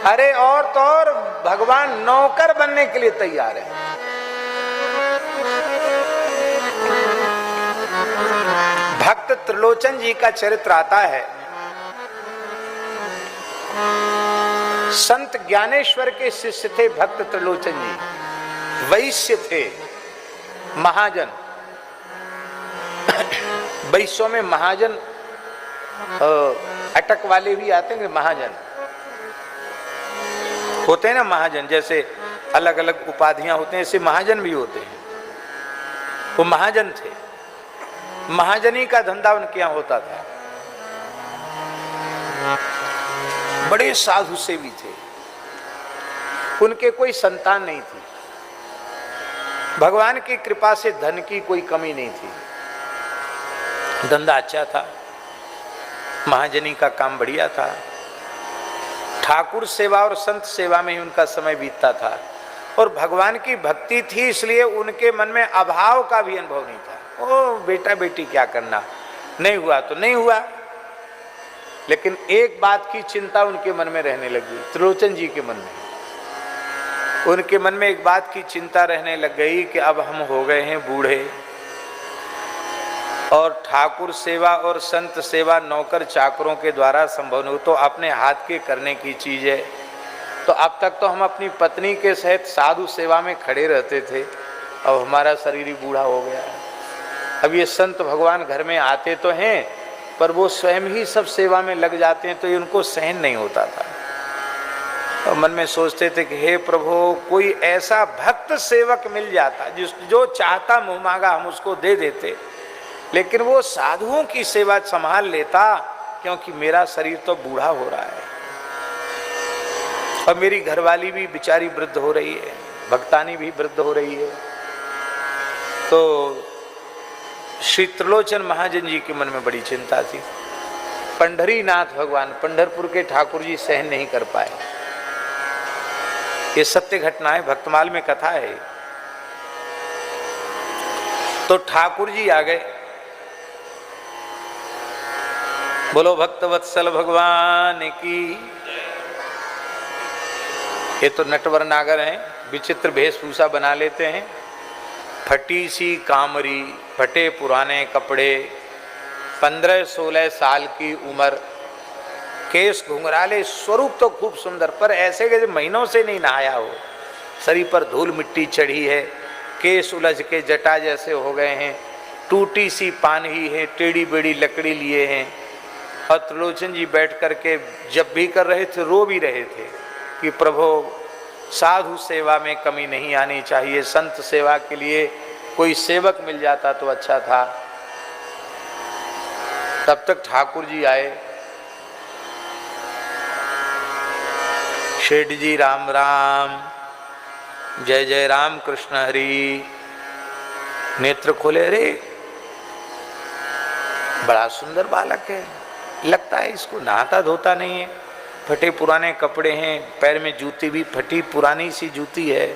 अरे और तो और भगवान नौकर बनने के लिए तैयार है। भक्त त्रिलोचन जी का चरित्र आता है। संत ज्ञानेश्वर के शिष्य थे भक्त त्रिलोचन जी, वैश्य थे, महाजन। वैश्यों में महाजन, अटक वाले भी आते हैं, महाजन होते हैं ना। महाजन जैसे अलग अलग उपाधियां होते हैं, ऐसे महाजन भी होते हैं। वो महाजन थे, महाजनी का धंधा उनके यहां होता था। बड़े साधु सेवी थे, उनके कोई संतान नहीं थी। भगवान की कृपा से धन की कोई कमी नहीं थी, धंधा अच्छा था, महाजनी का काम बढ़िया था। ठाकुर सेवा और संत सेवा में ही उनका समय बीतता था और भगवान की भक्ति थी, इसलिए उनके मन में अभाव का भी अनुभव नहीं था। ओ बेटा बेटी क्या करना, नहीं हुआ तो नहीं हुआ। लेकिन एक बात की चिंता उनके मन में रहने लगी, त्रिलोचन जी के मन में। उनके मन में एक बात की चिंता रहने लग गई कि अब हम हो गए हैं बूढ़े और ठाकुर सेवा और संत सेवा नौकर चाकरोों के द्वारा संभव नहीं, तो अपने हाथ के करने की चीज है। तो अब तक तो हम अपनी पत्नी के सहित साधु सेवा में खड़े रहते थे, अब हमारा शरीर ही बूढ़ा हो गया है। अब ये संत भगवान घर में आते तो हैं, पर वो स्वयं ही सब सेवा में लग जाते हैं, तो ये उनको सहन नहीं होता था। और मन में सोचते थे कि हे प्रभु, कोई ऐसा भक्त सेवक मिल जाता जो चाहता मुँह मांगा हम उसको दे देते, लेकिन वो साधुओं की सेवा संभाल लेता, क्योंकि मेरा शरीर तो बूढ़ा हो रहा है और मेरी घरवाली भी बेचारी वृद्ध हो रही है, भक्तानी भी वृद्ध हो रही है। तो श्री त्रिलोचन महाजन जी के मन में बड़ी चिंता थी। पंढरीनाथ भगवान, पंढरपुर के ठाकुर जी सहन नहीं कर पाए। ये सत्य घटना है, भक्तमाल में कथा है। तो ठाकुर जी आ गए, बोलो भक्तवत्सल भगवान की। ये तो नटवर नागर हैं, विचित्र वेशभूषा बना लेते हैं, फटी सी कामरी, फटे पुराने कपड़े, 15-16 साल की उम्र, केस घुंघराले, स्वरूप तो खूब सुंदर, पर ऐसे के महीनों से नहीं नहाया हो, शरीर पर धूल मिट्टी चढ़ी है, केस उलझ के जटा जैसे हो गए हैं, टूटी सी पानही है, टेढ़ी बेड़ी लकड़ी लिए हैं। और त्रिलोचन जी बैठ करके जब भी कर रहे थे रो भी रहे थे कि प्रभु साधु सेवा में कमी नहीं आनी चाहिए, संत सेवा के लिए कोई सेवक मिल जाता तो अच्छा था। तब तक ठाकुर जी आए। शेठ जी राम राम, जय जय राम कृष्ण हरि। नेत्र खोले, अरे बड़ा सुंदर बालक है, लगता है इसको नहाता धोता नहीं है, फटे पुराने कपड़े हैं, पैर में जूती भी फटी पुरानी सी जूती है।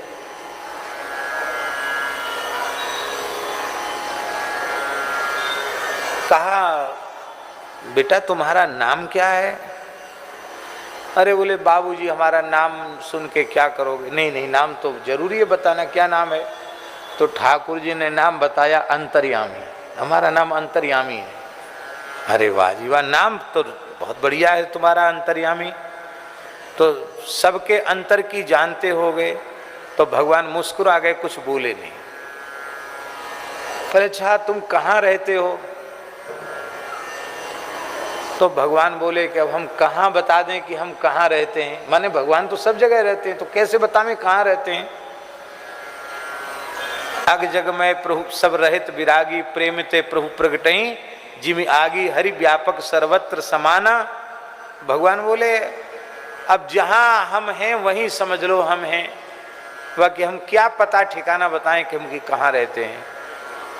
कहा बेटा तुम्हारा नाम क्या है? अरे बोले बाबूजी हमारा नाम सुन के क्या करोगे? नहीं नहीं, नाम तो जरूरी है बताना, क्या नाम है? तो ठाकुर जी ने नाम बताया अंतर्यामी, हमारा नाम अंतर्यामी है। अरे वाह जी वाह, नाम तो बहुत बढ़िया है तुम्हारा अंतर्यामी, तो सबके अंतर की जानते हो गए। तो भगवान मुस्कुरा गए, कुछ बोले नहीं। पर अच्छा तुम कहाँ रहते हो? तो भगवान बोले कि अब हम कहाँ बता दें कि हम कहाँ रहते हैं, माने भगवान तो सब जगह रहते हैं, तो कैसे बतावें कहाँ रहते हैं? अग जग में प्रभु सब रहित विरागी, प्रेम ते प्रभु प्रगटई, जिमि आगी हरि व्यापक सर्वत्र समाना। भगवान बोले अब जहाँ हम हैं वहीं समझ लो हम हैं, बाकी हम क्या पता ठिकाना बताएं कि हम कहाँ रहते हैं।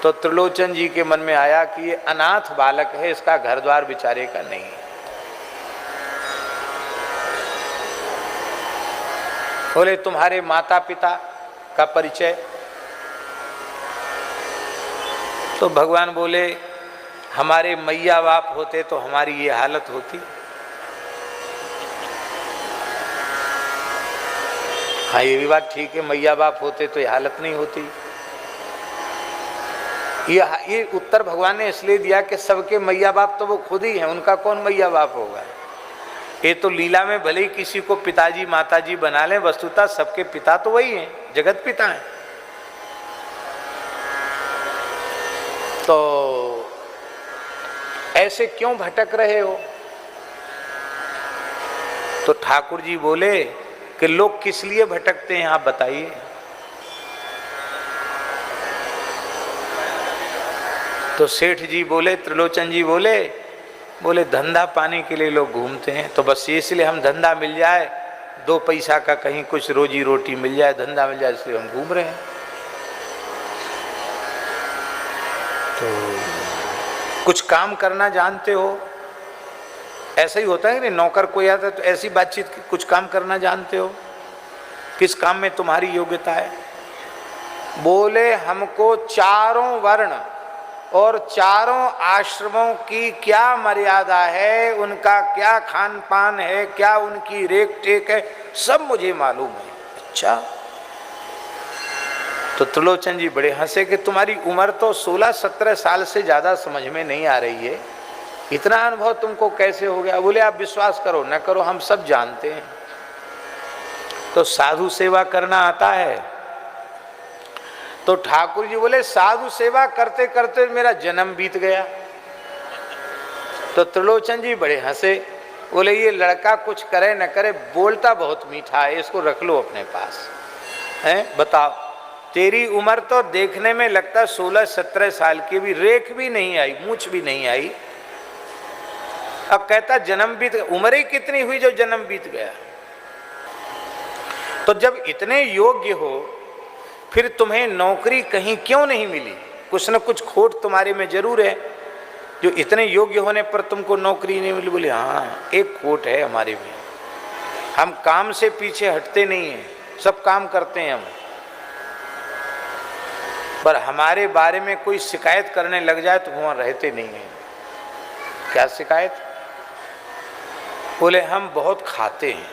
तो त्रिलोचन जी के मन में आया कि ये अनाथ बालक है, इसका घर द्वार बेचारे का नहीं है। बोले तुम्हारे माता पिता का परिचय? तो भगवान बोले हमारे मैया बाप होते तो हमारी ये हालत होती। हाँ ये भी बात ठीक है, मैया बाप होते तो ये हालत नहीं होती। ये उत्तर भगवान ने इसलिए दिया कि सबके मैया बाप तो वो खुद ही हैं, उनका कौन मैया बाप होगा। ये तो लीला में भले ही किसी को पिताजी माताजी बना लें, वस्तुतः सबके पिता तो वही हैं, जगत पिता हैं। तो ऐसे क्यों भटक रहे हो? तो ठाकुर जी बोले कि लोग किस लिए भटकते हैं आप बताइए। तो सेठ जी बोले, त्रिलोचन जी बोले धंधा पाने के लिए लोग घूमते हैं, तो बस इसलिए हम धंधा मिल जाए, 2 पैसा का कहीं कुछ रोजी रोटी मिल जाए, धंधा मिल जाए, इसलिए हम घूम रहे हैं। तो कुछ काम करना जानते हो? ऐसा ही होता है कि नौकर कोई आता है तो ऐसी बातचीत की, कुछ काम करना जानते हो? किस काम में तुम्हारी योग्यता है? बोले हमको चारों वर्ण और चारों आश्रमों की क्या मर्यादा है, उनका क्या खान पान है, क्या उनकी रेख टेक है, सब मुझे मालूम है। अच्छा, तो त्रिलोचन जी बड़े हंसे कि तुम्हारी उम्र तो 16-17 साल से ज्यादा समझ में नहीं आ रही है, इतना अनुभव तुमको कैसे हो गया? बोले आप विश्वास करो न करो, हम सब जानते हैं। तो साधु सेवा करना आता है? तो ठाकुर जी बोले साधु सेवा करते करते मेरा जन्म बीत गया। तो त्रिलोचन जी बड़े हंसे, बोले ये लड़का कुछ करे न करे, बोलता बहुत मीठा है, इसको रख लो अपने पास। हैं बताओ, तेरी उम्र तो देखने में लगता 16-17 साल की, भी रेख भी नहीं आई, मूछ भी नहीं आई, अब कहता जन्म बीत, उम्र ही कितनी हुई जो जन्म बीत गया। तो जब इतने योग्य हो फिर तुम्हें नौकरी कहीं क्यों नहीं मिली? कुछ न कुछ खोट तुम्हारे में जरूर है, जो इतने योग्य होने पर तुमको नौकरी नहीं मिली। बोले हाँ एक खोट है हमारे में, हम काम से पीछे हटते नहीं हैं, सब काम करते हैं हम, पर हमारे बारे में कोई शिकायत करने लग जाए तो वहां रहते नहीं हैं। क्या शिकायत? बोले हम बहुत खाते हैं,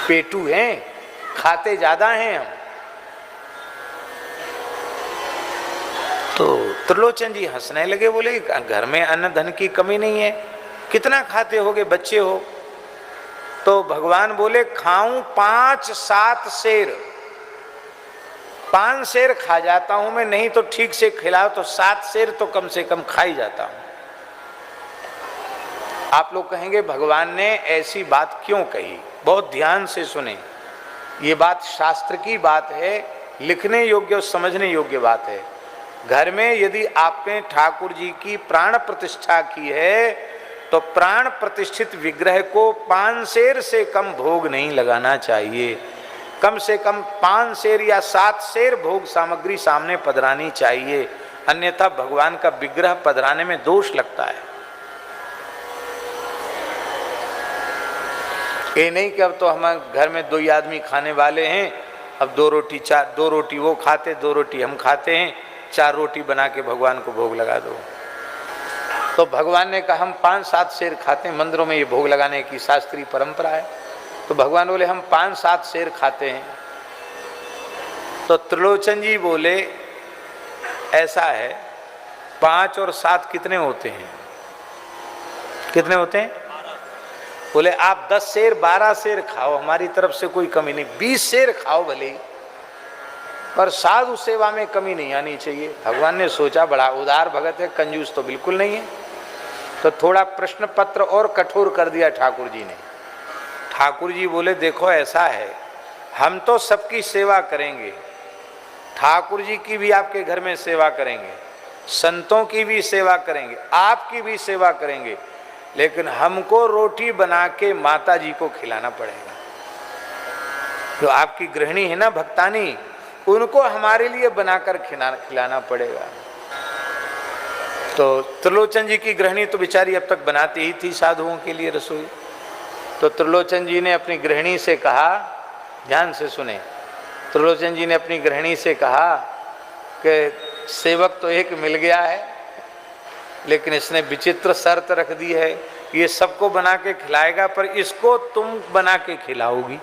पेटू हैं, खाते ज्यादा हैं हम। तो त्रिलोचन जी हंसने लगे, बोले घर में अन्न धन की कमी नहीं है, कितना खाते होगे, बच्चे हो? तो भगवान बोले खाऊं 5-7 शेर, 5 शेर खा जाता हूं मैं, नहीं तो ठीक से खिलाओ तो 7 शेर तो कम से कम खा ही जाता हूं। आप लोग कहेंगे भगवान ने ऐसी बात क्यों कही? बहुत ध्यान से सुने, ये बात शास्त्र की बात है, लिखने योग्य और समझने योग्य बात है। घर में यदि आपने ठाकुर जी की प्राण प्रतिष्ठा की है तो प्राण प्रतिष्ठित विग्रह को 5 शेर से कम भोग नहीं लगाना चाहिए, कम से कम 5 शेर या 7 शेर भोग सामग्री सामने पधरानी चाहिए, अन्यथा भगवान का विग्रह पधराने में दोष लगता है। ये नहीं कि अब तो हमारे घर में 2 ही आदमी खाने वाले हैं, अब 2 रोटी वो खाते, 2 रोटी हम खाते हैं, 4 रोटी बना के भगवान को भोग लगा दो। तो भगवान ने कहा हम 5-7 शेर खाते हैं, मंदिरों में ये भोग लगाने की शास्त्रीय परंपरा है। तो भगवान बोले हम 5-7 शेर खाते हैं। तो त्रिलोचन जी बोले ऐसा है, 5 और 7 कितने होते हैं? कितने होते हैं? बोले आप 10 शेर 12 शेर खाओ, हमारी तरफ से कोई कमी नहीं, 20 शेर खाओ भले ही, पर साधु सेवा में कमी नहीं आनी चाहिए। भगवान ने सोचा बड़ा उदार भगत है, कंजूस तो बिल्कुल नहीं है, तो थोड़ा प्रश्न पत्र और कठोर कर दिया ठाकुर जी ने। ठाकुर जी बोले देखो ऐसा है, हम तो सबकी सेवा करेंगे, ठाकुर जी की भी आपके घर में सेवा करेंगे, संतों की भी सेवा करेंगे, आपकी भी सेवा करेंगे, लेकिन हमको रोटी बना के माता जी को खिलाना पड़ेगा। जो आपकी गृहिणी है ना भक्तानी, उनको हमारे लिए बनाकर खिलाना पड़ेगा। तो त्रिलोचन जी की गृहिणी तो बेचारी अब तक बनाती ही थी साधुओं के लिए रसोई। तो त्रिलोचन जी ने अपनी गृहिणी से कहा, ध्यान से सुने, त्रिलोचन जी ने अपनी गृहिणी से कहा कि सेवक तो एक मिल गया है, लेकिन इसने विचित्र शर्त रख दी है, ये सबको बना के खिलाएगा पर इसको तुम बना के खिलाओगी।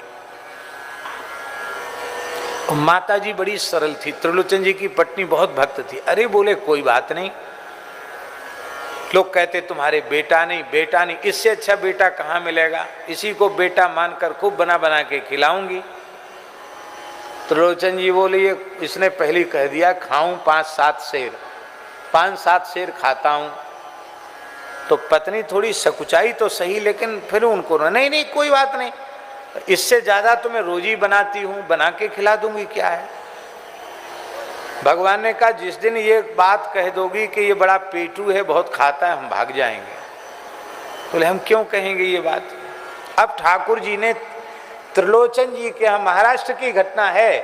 माता जी बड़ी सरल थी, त्रिलोचन जी की पत्नी बहुत भक्त थी। अरे बोले कोई बात नहीं, लोग कहते तुम्हारे बेटा नहीं बेटा नहीं, इससे अच्छा बेटा कहाँ मिलेगा, इसी को बेटा मानकर खूब बना बना के खिलाऊंगी। त्रिलोचन जी बोले ये इसने पहले कह दिया खाऊं 5-7 शेर, 5-7 शेर खाता हूं। तो पत्नी थोड़ी सकुचाई तो सही, लेकिन फिर उनको नहीं नहीं कोई बात नहीं, इससे ज्यादा तो मैं रोज ही बनाती हूं, बना के खिला दूंगी, क्या है। भगवान ने कहा जिस दिन ये बात कह दोगी कि ये बड़ा पेटू है, बहुत खाता है, हम भाग जाएंगे। बोले हम क्यों कहेंगे ये बात। अब ठाकुर जी ने त्रिलोचन जी के यहाँ, महाराष्ट्र की घटना है,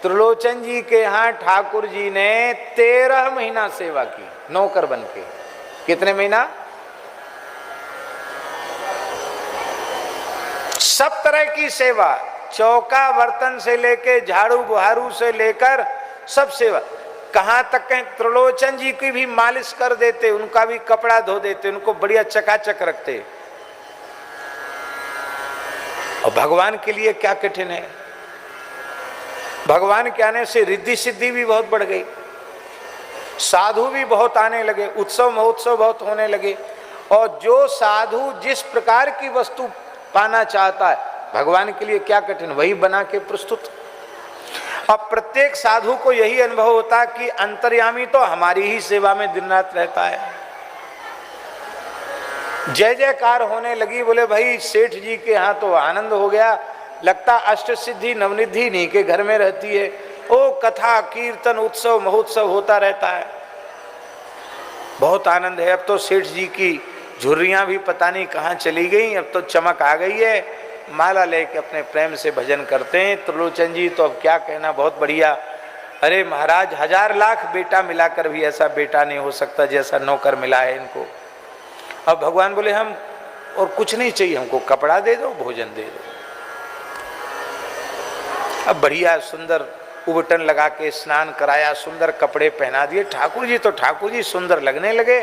त्रिलोचन जी के यहाँ ठाकुर जी ने 13 महीना सेवा की नौकर बन के। कितने महीना? सब तरह की सेवा, चौका बर्तन से लेके झाड़ू बुहारू से लेकर सब सेवा। कहां तक कहें त्रिलोचन जी की भी मालिश कर देते, उनका भी कपड़ा धो देते, उनको बढ़िया चकाचक रखते। और भगवान के लिए क्या कठिन है। भगवान के आने से रिद्धि सिद्धि भी बहुत बढ़ गई, साधु भी बहुत आने लगे, उत्सव महोत्सव बहुत होने लगे। और जो साधु जिस प्रकार की वस्तु पाना चाहता है, भगवान के लिए क्या कठिन, वही बना के प्रस्तुत। अब प्रत्येक साधु को यही अनुभव होता कि अंतर्यामी तो हमारी ही सेवा में दिन रात रहता है। जय जयकार होने लगी। बोले भाई सेठ जी के यहाँ तो आनंद हो गया, लगता अष्ट सिद्धि नवनिधि नहीं के घर में रहती है। ओ कथा कीर्तन उत्सव महोत्सव होता रहता है, बहुत आनंद है। अब तो सेठ जी की झुर्रियां भी पता नहीं कहाँ चली गई, अब तो चमक आ गई है, माला लेके अपने प्रेम से भजन करते हैं। त्रिलोचन जी तो अब क्या कहना, बहुत बढ़िया। अरे महाराज 1000 लाख बेटा मिलाकर भी ऐसा बेटा नहीं हो सकता जैसा नौकर मिला है इनको। अब भगवान बोले हम और कुछ नहीं चाहिए, हमको कपड़ा दे दो, भोजन दे दो। अब बढ़िया सुंदर उबटन लगा के स्नान कराया, सुंदर कपड़े पहना दिए। ठाकुर जी तो ठाकुर जी सुंदर लगने लगे।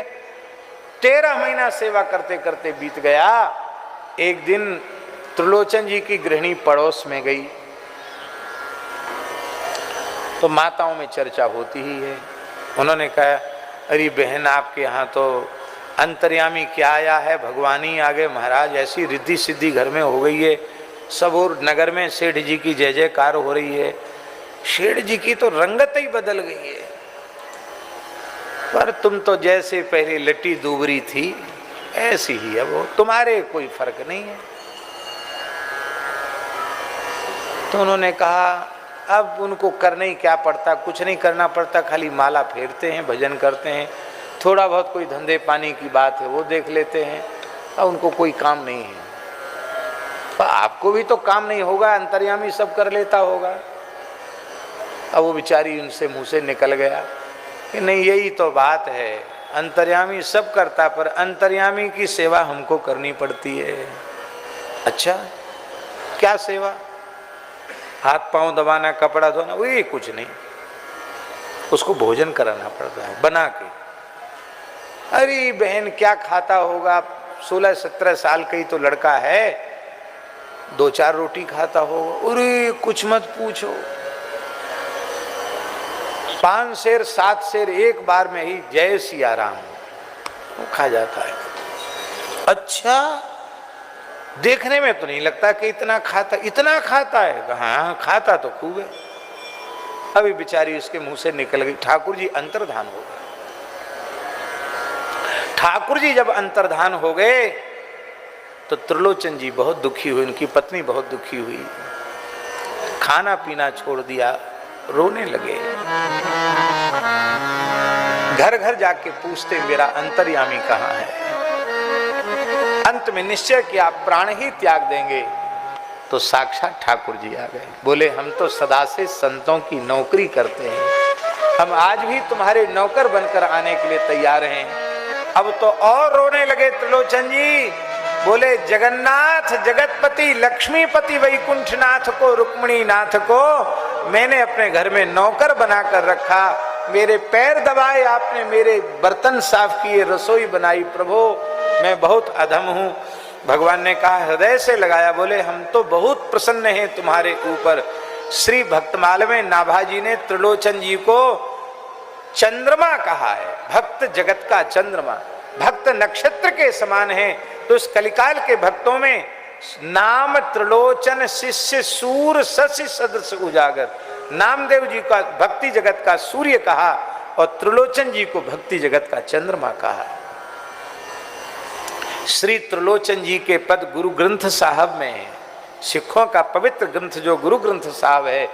13 महीना सेवा करते करते बीत गया। एक दिन त्रिलोचन जी की गृहिणी पड़ोस में गई तो माताओं में चर्चा होती ही है। उन्होंने कहा अरे बहन आपके यहाँ तो अंतर्यामी क्या आया है, भगवान ही आ गए महाराज, ऐसी रिद्धि सिद्धि घर में हो गई है, सब और नगर में सेठ जी की जय जयकार हो रही है। सेठ जी की तो रंगत ही बदल गई है, पर तुम तो जैसे पहले लट्टी दूबरी थी ऐसी ही है वो, तुम्हारे कोई फर्क नहीं है। तो उन्होंने कहा अब उनको करने ही क्या पड़ता, कुछ नहीं करना पड़ता, खाली माला फेरते हैं, भजन करते हैं, थोड़ा बहुत कोई धंधे पानी की बात है वो देख लेते हैं, अब उनको कोई काम नहीं है। पर आपको भी तो काम नहीं होगा, अंतर्यामी सब कर लेता होगा। अब वो बेचारी उनसे मुंह से निकल गया कि नहीं यही तो बात है, अंतर्यामी सब करता पर अंतर्यामी की सेवा हमको करनी पड़ती है। अच्छा क्या सेवा? हाथ पांव दबाना, कपड़ा धोना, वही कुछ नहीं, उसको भोजन कराना पड़ता है बना के। अरे बहन क्या खाता होगा, 16-17 साल का ही तो लड़का है, 2-4 रोटी खाता होगा। अरे कुछ मत पूछो, 5 शेर 7 शेर एक बार में ही जय सिया राम वो खा जाता है। अच्छा देखने में तो नहीं लगता कि इतना खाता है। हाँ खाता तो खूब है। अभी बेचारी उसके मुंह से निकल गई। ठाकुर जी अंतर्धान हो गए। ठाकुर जी जब अंतर्धान हो गए तो त्रिलोचन जी बहुत दुखी हुई, उनकी पत्नी बहुत दुखी हुई, खाना पीना छोड़ दिया, रोने लगे। घर घर जाके पूछते मेरा अंतर्यामी कहाँ है। अंत में निश्चय किया प्राण ही त्याग देंगे तो साक्षात ठाकुर जी आ गए। बोले हम तो सदा से संतों की नौकरी करते हैं, हम आज भी तुम्हारे नौकर बनकर आने के लिए तैयार हैं। अब तो और रोने लगे त्रिलोचन जी। बोले जगन्नाथ जगतपति लक्ष्मीपति वैकुंठनाथ को, रुक्मिणी नाथ को मैंने अपने घर में नौकर बनाकर रखा, मेरे पैर दबाए आपने, मेरे बर्तन साफ किए, रसोई बनाई। प्रभु मैं बहुत अधम हूं। भगवान ने कहा, हृदय से लगाया, बोले हम तो बहुत प्रसन्न हैं तुम्हारे ऊपर। श्री भक्तमाल में नाभाजी ने त्रिलोचन जी को चंद्रमा कहा है, भक्त जगत का चंद्रमा, भक्त नक्षत्र के समान है। तो इस कलिकाल के भक्तों में नाम त्रिलोचन शिष्य सूर शशि सदृश उजागर, नामदेव जी का भक्ति जगत का सूर्य कहा और त्रिलोचन जी को भक्ति जगत का चंद्रमा कहा। श्री त्रिलोचन जी के पद गुरु ग्रंथ साहब में है। सिखों का पवित्र ग्रंथ जो गुरु ग्रंथ साहब है,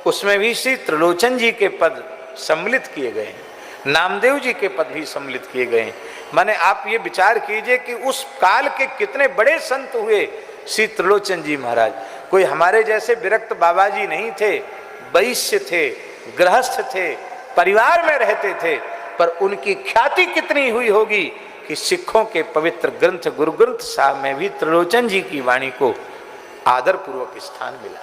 उसमें भी श्री त्रिलोचन जी के पद सम्मिलित किए गए हैं, नामदेव जी के पद भी सम्मिलित किए गए हैं। माने आप ये विचार कीजिए कि उस काल के कितने बड़े संत हुए श्री त्रिलोचन जी महाराज। कोई हमारे जैसे विरक्त बाबा जी नहीं थे, वैश्य थे, गृहस्थ थे, परिवार में रहते थे, पर उनकी ख्याति कितनी हुई होगी कि सिखों के पवित्र ग्रंथ गुरु ग्रंथ साहब में भी त्रिलोचन जी की वाणी को आदर पूर्वक स्थान मिला।